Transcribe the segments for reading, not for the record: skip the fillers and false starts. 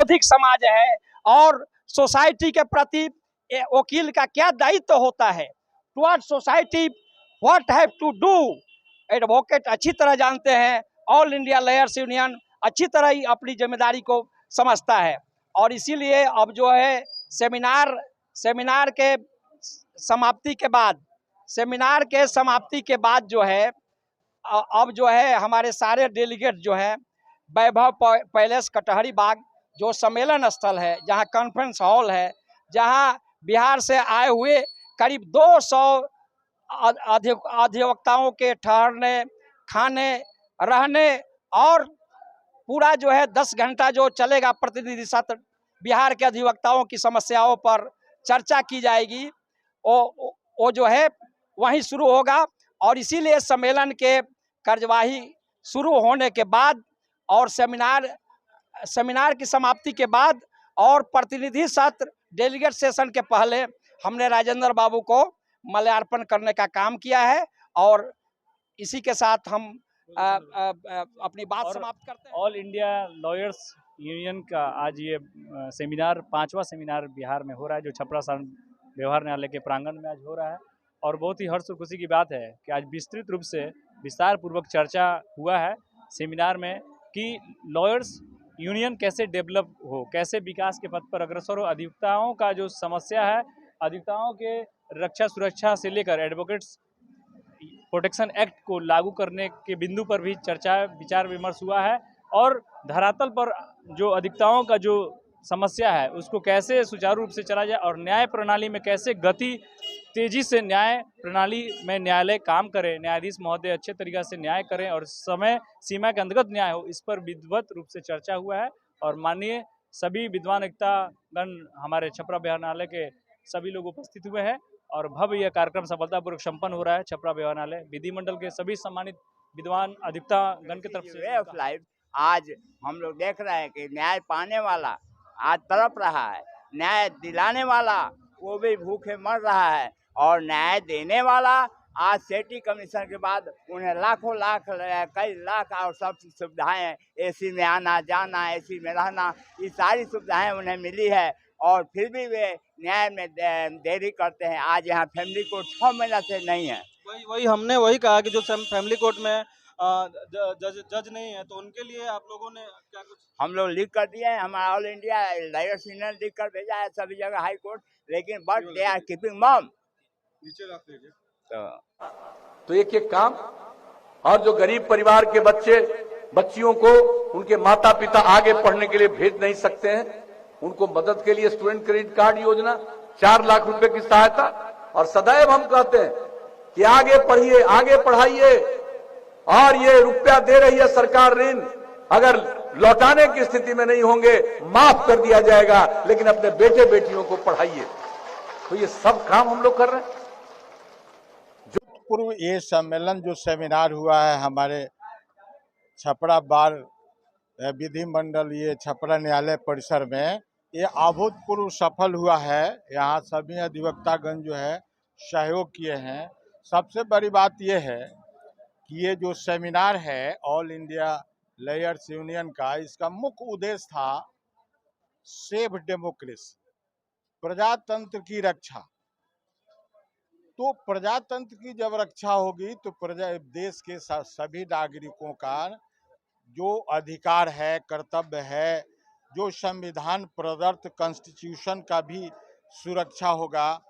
अधिक समाज है और सोसाइटी के प्रति वकील का क्या दायित्व होता है, toward society what have to do, advocate अच्छी तरह जानते हैं। ऑल इंडिया लॉयर्स यूनियन अच्छी तरह ही अपनी जिम्मेदारी को समझता है और इसीलिए अब जो है सेमिनार के समाप्ति के बाद जो है अब जो है हमारे सारे डेलीगेट जो है वैभव पैलेस कटहरी बाग जो सम्मेलन स्थल है, जहां कॉन्फ्रेंस हॉल है, जहां बिहार से आए हुए करीब 200 अधिवक्ताओं के ठहरने, खाने, रहने और पूरा जो है 10 घंटा जो चलेगा प्रतिनिधि सत्र, बिहार के अधिवक्ताओं की समस्याओं पर चर्चा की जाएगी, वो जो है वहीं शुरू होगा। और इसीलिए सम्मेलन के कार्यवाही शुरू होने के बाद और सेमिनार की समाप्ति के बाद और प्रतिनिधि सत्र डेलीगेट सेशन के पहले हमने राजेंद्र बाबू को माल्यार्पण करने का काम किया है और इसी के साथ हम अपनी बात समाप्त करते हैं। ऑल इंडिया लॉयर्स यूनियन का आज ये सेमिनार 5वां सेमिनार बिहार में हो रहा है, जो छपरा व्यवहार न्यायालय के प्रांगण में आज हो रहा है। और बहुत ही हर्ष और खुशी की बात है कि आज विस्तृत रूप से विस्तार पूर्वक चर्चा हुआ है सेमिनार में कि लॉयर्स यूनियन कैसे डेवलप हो, कैसे विकास के पथ पर अग्रसर हो। अधिवक्ताओं का जो समस्या है, अधिवक्ताओं के रक्षा सुरक्षा से लेकर एडवोकेट्स प्रोटेक्शन एक्ट को लागू करने के बिंदु पर भी चर्चा विचार विमर्श हुआ है और धरातल पर जो अधिवक्ताओं का जो समस्या है उसको कैसे सुचारू रूप से चला जाए और न्याय प्रणाली में कैसे गति तेजी से न्याय प्रणाली में न्यायालय काम करे, न्यायाधीश महोदय अच्छे तरीके से न्याय करें और समय सीमा के अंतर्गत न्याय हो, इस पर विधिवत रूप से चर्चा हुआ है। और माननीय सभी विद्वान एकतागण हमारे छपरा व्यवहार न्यायालय के सभी लोग उपस्थित हुए हैं और भव्य यह कार्यक्रम सफलतापूर्वक संपन्न हो रहा है। छपरा व्यवहार न्यायालय विधि मंडल के सभी सम्मानित विद्वान अधिवक्तागण की तरफ से वे ऑफ लाइफ आज हम लोग देख रहे हैं कि न्याय पाने वाला आज तड़प रहा है, न्याय दिलाने वाला वो भी भूखे मर रहा है और न्याय देने वाला आज सेठी कमीशन के बाद उन्हें लाखों लाख कई लाख और सब सुविधाएं, एसी में आना जाना, एसी में रहना, ये सारी सुविधाएं उन्हें मिली है और फिर भी वे न्याय में देरी करते हैं। आज यहाँ फैमिली कोर्ट 6 महीना से नहीं है। वही हमने वही कहा कि जो फैमिली कोर्ट में जज नहीं है तो उनके लिए आप लोगों ने क्या कुछ हम लोग लिख कर दिए हैं, हमारा ऑल इंडिया लॉयर्स यूनियन लिख कर भेजा है सभी जगह हाई कोर्ट, लेकिन बट दे आर कीपिंग मम नीचे रख लीजिए तो एक एक काम। और जो गरीब परिवार के बच्चियों को उनके माता पिता आगे पढ़ने के लिए भेज नहीं सकते हैं, उनको मदद के लिए स्टूडेंट क्रेडिट कार्ड योजना, 4 लाख रुपए की सहायता। और सदैव हम कहते हैं कि आगे पढ़िए, आगे पढ़ाइए, और ये रुपया दे रही है सरकार ऋण, अगर लौटाने की स्थिति में नहीं होंगे माफ कर दिया जाएगा, लेकिन अपने बेटे बेटियों को पढ़ाइए। तो ये सब काम हम लोग कर रहे हैं। पूर्व ये सम्मेलन जो सेमिनार हुआ है हमारे छपरा बार विधि मंडल ये छपरा न्यायालय परिसर में, ये अभूतपूर्व सफल हुआ है। यहाँ सभी अधिवक्तागण जो है सहयोग किए हैं। सबसे बड़ी बात ये है कि ये जो सेमिनार है ऑल इंडिया लॉयर्स यूनियन का, इसका मुख्य उद्देश्य था सेफ डेमोक्रेसी, प्रजातंत्र की रक्षा। तो प्रजातंत्र की जब रक्षा होगी तो देश के सभी नागरिकों का जो अधिकार है, कर्तव्य है, जो संविधान प्रदत्त कॉन्स्टिट्यूशन का भी सुरक्षा होगा।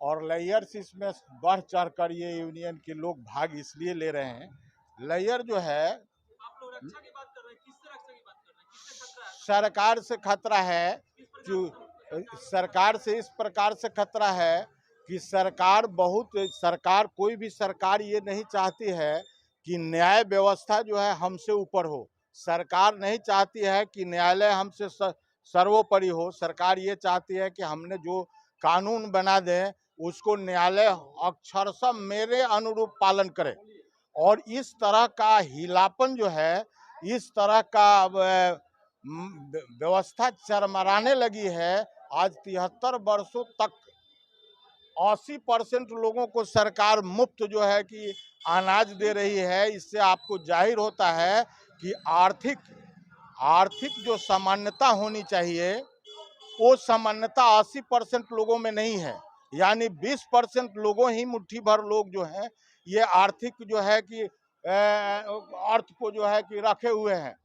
और लॉयर्स इसमें बढ़ चढ़ कर ये यूनियन के लोग भाग इसलिए ले रहे हैं। लॉयर जो है, आप लोग रक्षा की बात कर रहे हैं, किससे रक्षा की बात कर रहे हैं, किससे खतरा है? सरकार से खतरा है। जो सरकार से इस प्रकार से खतरा है कि सरकार कोई भी सरकार ये नहीं चाहती है कि न्याय व्यवस्था जो है हमसे ऊपर हो। सरकार नहीं चाहती है कि न्यायालय हमसे सर्वोपरि हो। सरकार ये चाहती है कि हमने जो कानून बना दें उसको न्यायालय अक्षरशः मेरे अनुरूप पालन करे। और इस तरह का हिलापन जो है, इस तरह का व्यवस्था चरमराने लगी है। आज 73 वर्षों तक 80% लोगों को सरकार मुफ्त जो है कि अनाज दे रही है। इससे आपको जाहिर होता है कि आर्थिक जो सामान्यता होनी चाहिए वो सामान्यता 80% लोगों में नहीं है। यानी 20% लोगों ही, मुट्ठी भर लोग जो हैं ये आर्थिक जो है कि अर्थ को जो है कि रखे हुए हैं।